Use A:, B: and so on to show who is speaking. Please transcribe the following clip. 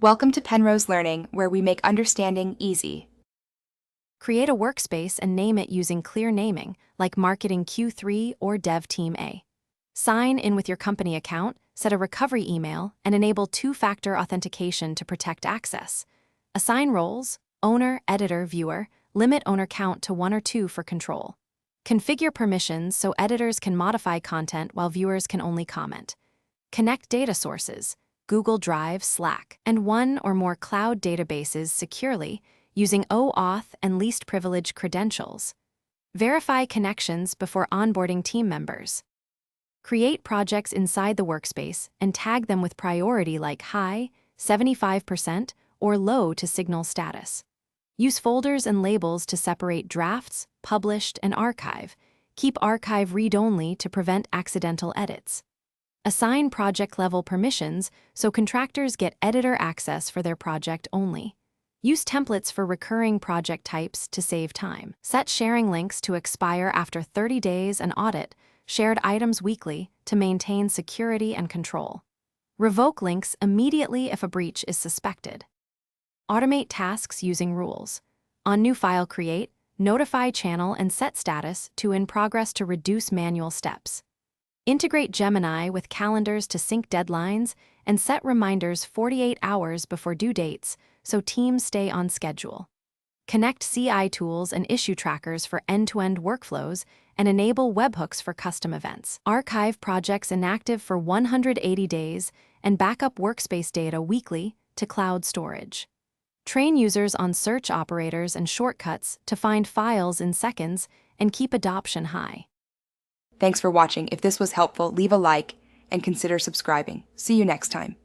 A: Welcome to Penrose Learning, where we make understanding easy.
B: Create a workspace and name it using clear naming, like Marketing Q3 or Dev Team A. Sign in with your company account, set a recovery email, and enable two-factor authentication to protect access. Assign roles, owner, editor, viewer, limit owner count to 1 or 2 for control. Configure permissions so editors can modify content while viewers can only comment. Connect data sources, Google Drive, Slack, and 1 or more cloud databases securely using OAuth and least privilege credentials. Verify connections before onboarding team members. Create projects inside the workspace and tag them with priority like high, 75%, or low to signal status. Use folders and labels to separate drafts, published, and archive. Keep archive read-only to prevent accidental edits. Assign project-level permissions so contractors get editor access for their project only. Use templates for recurring project types to save time. Set sharing links to expire after 30 days and audit shared items weekly to maintain security and control. Revoke links immediately if a breach is suspected. Automate tasks using rules. On new file create, notify channel and set status to in progress to reduce manual steps. Integrate Gemini with calendars to sync deadlines and set reminders 48 hours before due dates so teams stay on schedule. Connect CI tools and issue trackers for end-to-end workflows and enable webhooks for custom events. Archive projects inactive for 180 days and backup workspace data weekly to cloud storage. Train users on search operators and shortcuts to find files in seconds and keep adoption high.
A: Thanks for watching. If this was helpful, leave a like and consider subscribing. See you next time.